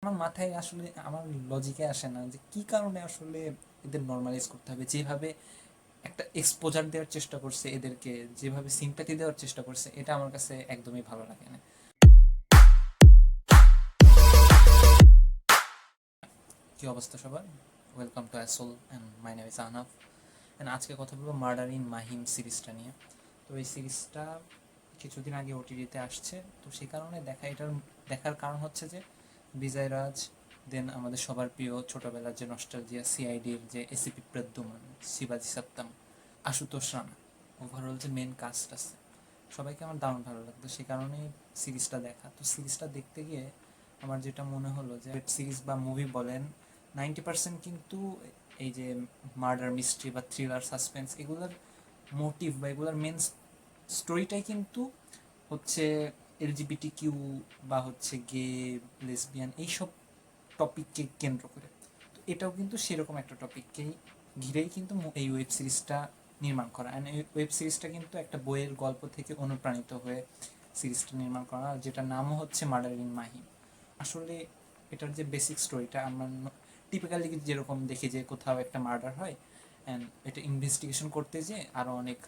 আমার মাথায় আসলে আমার লজিকে আসে না যে কী কারণে আসলে এদের নর্মালাইজ করতে হবে। যেভাবে একটা এক্সপোজার দেওয়ার চেষ্টা করছে এদেরকে, যেভাবে সিম্প্যাথি দেওয়ার চেষ্টা করছে, এটা আমার কাছে একদমই ভালো লাগে না। কী অবস্থা সবার? ওয়েলকাম টু অ্যাসোল and my name is Ahnaf. And আজকে কথা বলবো মার্ডার ইন মাহিম সিরিজটা নিয়ে। তো এই সিরিজটা কিছুদিন আগে ওটিটিতে আসছে, তো সেই কারণে এটার দেখার কারণ হচ্ছে যে বিজয় রাজ, দেন আমাদের সবার প্রিয় ছোটোবেলার যে নস্টালজিয়া সিআইডির যে এসিপি প্রদ্যুমান, শিবাজি সত্যাম, আশুতোষ রানা, ওভারঅল যে মেন কাস্ট আছে সবাইকে আমার দারুণ ভালো লাগতো, সেই কারণেই সিরিজটা দেখা। তো সিরিজটা দেখতে গিয়ে আমার যেটা মনে হলো যে ওয়েব সিরিজ বা মুভি বলেন 90% কিন্তু এই যে মার্ডার মিস্ট্রি বা থ্রিলার সাসপেন্স এগুলোর মোটিভ বা এগুলোর মেন স্টোরিটাই কিন্তু হচ্ছে এলজিবিটি কিউ বা হচ্ছে গে, লেসবিয়ান, এইসব টপিককে কেন্দ্র করে। তো এটাও কিন্তু সেরকম একটা টপিককেই ঘিরেই কিন্তু এই ওয়েব সিরিজটা নির্মাণ করা। অ্যান্ড এই ওয়েব সিরিজটা কিন্তু একটা বইয়ের গল্প থেকে অনুপ্রাণিত হয়ে সিরিজটা নির্মাণ করা, যেটার নামও হচ্ছে মার্ডার ইন মাহিম। আসলে এটার যে বেসিক স্টোরিটা আমরা টিপিক্যালি যেরকম দেখি যে কোথাও একটা মার্ডার হয় অ্যান্ড এটা ইনভেস্টিগেশন করতে যে আরও অনেক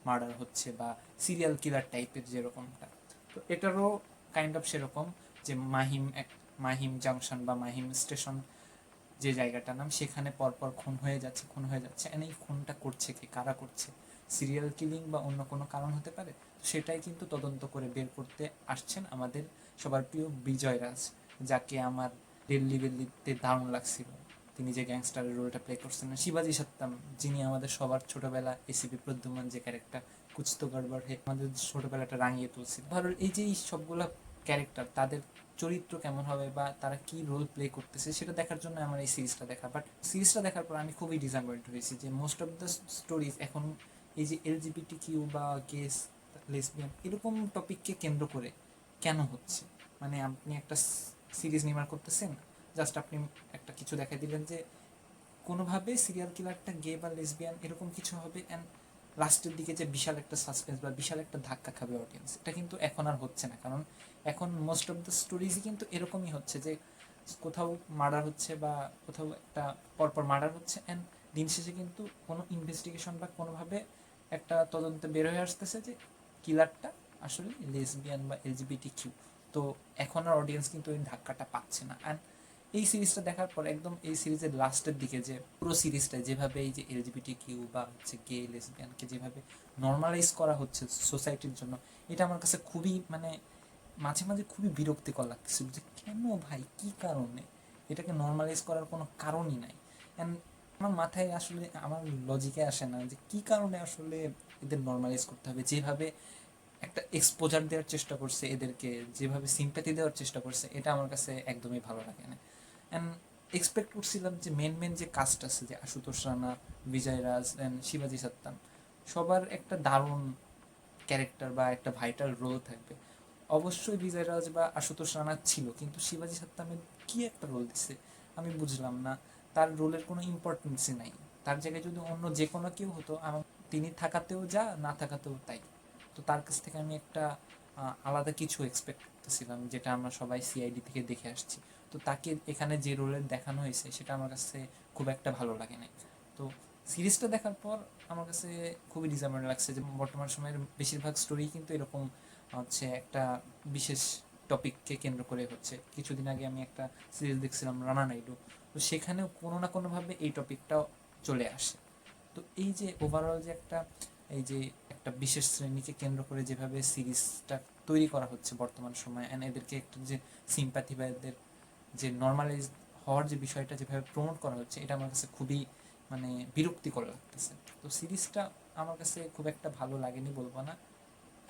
মার্ডার হচ্ছে বা সিরিয়াল কিলার টাইপের যেরকমটা, তো এটারও কাইন্ড অফ সেরকম যে মাহিম জাংশন বা মাহিম স্টেশন যে জায়গাটার নাম, সেখানে পরপর খুন হয়ে যাচ্ছে অ্যান্ড এই খুনটা করছে কে, কারা করছে, সিরিয়াল কিলিং বা অন্য কোনো কারণ হতে পারে। সেটাই কিন্তু তদন্ত করে বের করতে আসছেন আমাদের সবার প্রিয় বিজয় রাজ, যাকে আমার দিল্লি বেল্লিতে দারুণ লাগছিল। তিনি যে গ্যাংস্টারের রোলটা প্লে করছেন, শিবাজি সত্যাম, যিনি আমাদের সবার ছোটোবেলা এসিপি প্রদ্যুমান যে ক্যারেক্টার কুচতো গড়বড় হে আমাদের ছোটোবেলাটা রাঙিয়ে তুলছিল। ধরো এই যে এই সবগুলা ক্যারেক্টার, তাদের চরিত্র কেমন হবে বা তারা কি রোল প্লে করতেছে সেটা দেখার জন্য আমার এই সিরিজটা দেখা। বাট সিরিজটা দেখার পর আমি খুবই ডিসঅ্যাপয়েন্ট হয়েছি যে মোস্ট অফ দ্য স্টোরিজ এখন এই যে এলজিবিটি কিউ বা গেস, লেসবিয়ান এরকম টপিককে কেন্দ্র করে কেন হচ্ছে। মানে আপনি একটা সিরিজ নির্মাণ করতেছেন, জাস্ট আপনি একটা কিছু দেখাই দিলেন যে কোনোভাবে সিরিয়াল কিলারটা গে বা লেসবিয়ান এরকম কিছু হবে, অ্যান্ড লাস্টের দিকে যে বিশাল একটা সাসপেন্স বা বিশাল একটা ধাক্কা খাবে অডিয়েন্স, এটা কিন্তু এখন আর হচ্ছে না। কারণ এখন মোস্ট অফ দ্য স্টোরিজই কিন্তু এরকমই হচ্ছে যে কোথাও মার্ডার হচ্ছে বা কোথাও একটা পরপর মার্ডার হচ্ছে, অ্যান্ড দিন শেষে কিন্তু কোনো ইনভেস্টিগেশন বা কোনোভাবে একটা তদন্তে বের হয়ে আসতেছে যে কিলারটা আসলে লেসবিয়ান বা এলজিবিটি কিউ। তো এখন আর অডিয়েন্স কিন্তু ওই ধাক্কাটা পাচ্ছে না। অ্যান্ড এই সিরিজটা দেখার পর একদম এই সিরিজের লাস্টের দিকে যে পুরো সিরিজটা যেভাবে এই যে এলজিবিটি কিউ বা হচ্ছে গে লেসবিয়ানকে যেভাবে নর্মালাইজ করা হচ্ছে সোসাইটির জন্য, এটা আমার কাছে খুবই মানে মাঝে মাঝে খুবই বিরক্তিকর লাগতেছিল যে কেন ভাই, কী কারণে এটাকে নর্মালাইজ করার কোনো কারণই নাই। অ্যান্ড আমার মাথায় আসলে আমার লজিকে আসে না যে কী কারণে আসলে এদের নর্মালাইজ করতে হবে। যেভাবে একটা এক্সপোজার দেওয়ার চেষ্টা করছে এদেরকে, যেভাবে সিম্প্যাথি দেওয়ার চেষ্টা করছে, এটা আমার কাছে একদমই ভালো লাগে না। অ্যান্ড এক্সপেক্ট করছিলাম যে মেন যে কাস্ট আছে, যে আশুতোষ রানা, বিজয় রাজ অ্যান্ড শিবাজি সত্যাম, সবার একটা দারুণ ক্যারেক্টার বা একটা ভাইটাল রোল থাকবে। অবশ্যই বিজয় রাজ বা আশুতোষ রানা ছিল, কিন্তু শিবাজি সত্যামের কী একটা রোল দিছে আমি বুঝলাম না। তার রোলের কোনো ইম্পর্টেন্সই নাই। তার জায়গায় যদি অন্য যে কোনো কেউ হতো, আমার তিনি থাকাতেও যা, না থাকাতেও তাই। তো তার কাছ থেকে আমি একটা আলাদা কিছু এক্সপেক্ট করতেছিলাম, যেটা আমরা সবাই সিআইডি থেকে দেখে আসছি। তো তাকে এখানে যে রোলের দেখানো হয়েছে সেটা আমার কাছে খুব একটা ভালো লাগে নাই। তো সিরিজটা দেখার পর আমার কাছে খুবই ডিসঅ্যাপয়েন্ট লাগছে যে বর্তমান সময়ের বেশিরভাগ স্টোরি কিন্তু এরকম হচ্ছে একটা বিশেষ টপিককে কেন্দ্র করে হচ্ছে। কিছুদিন আগে আমি একটা সিরিজ দেখছিলাম রানা নাইডু, তো সেখানেও কোনো না কোনোভাবে এই টপিকটাও চলে আসে। তো এই যে ওভারঅল যে একটা এই যে একটা বিশেষ শ্রেণীকে কেন্দ্র করে যেভাবে সিরিজটা তৈরি করা হচ্ছে বর্তমান সময়ে, অ্যান্ড এদেরকে একটা যে সিম্প্যাথি বা এদের যে নর্মালাইজ হওয়ার যে বিষয়টা যেভাবে প্রমোট করা হচ্ছে, এটা আমার কাছে খুবই মানে বিরক্তিকর লাগতেছে। তো সিরিজটা আমার কাছে খুব একটা ভালো লাগেনি বলবো না,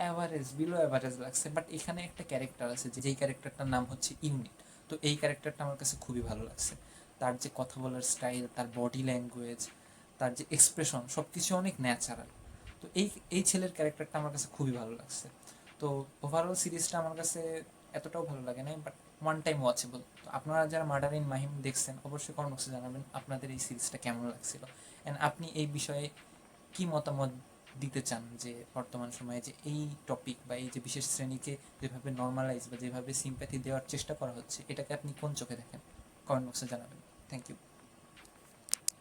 অ্যাভারেজ, বিলো অ্যাভারেজ লাগছে। বাট এখানে একটা ক্যারেক্টার আছে যেই ক্যারেক্টারটার নাম হচ্ছে ইউনিট। তো এই ক্যারেক্টারটা আমার কাছে খুবই ভালো লাগছে। তার যে কথা বলার স্টাইল, তার বডি ল্যাঙ্গুয়েজ, তার যে এক্সপ্রেশন, সব কিছু অনেক ন্যাচারাল। তো এই ছেলের ক্যারেক্টারটা আমার কাছে খুবই ভালো লাগছে। তো ওভারঅল সিরিজটা আমার কাছে এতটাও ভালো লাগে না, বাট ওয়ান টাইম ওয়াচেবল। তো আপনারা যারা মার্ডার ইন মাহিম দেখছেন অবশ্যই কমেন্ট বক্সে জানাবেন আপনাদের এই সিরিজটা কেমন লাগছিল, অ্যান্ড আপনি এই বিষয়ে কী মতামত দিতে চান যে বর্তমান সময়ে যে এই টপিক বা এই যে বিশেষ শ্রেণীকে যেভাবে নর্মালাইজ বা যেভাবে সিম্প্যাথি দেওয়ার চেষ্টা করা হচ্ছে, এটাকে আপনি কোন চোখে দেখেন? কমেন্ট বক্সে জানাবেন। Thank you.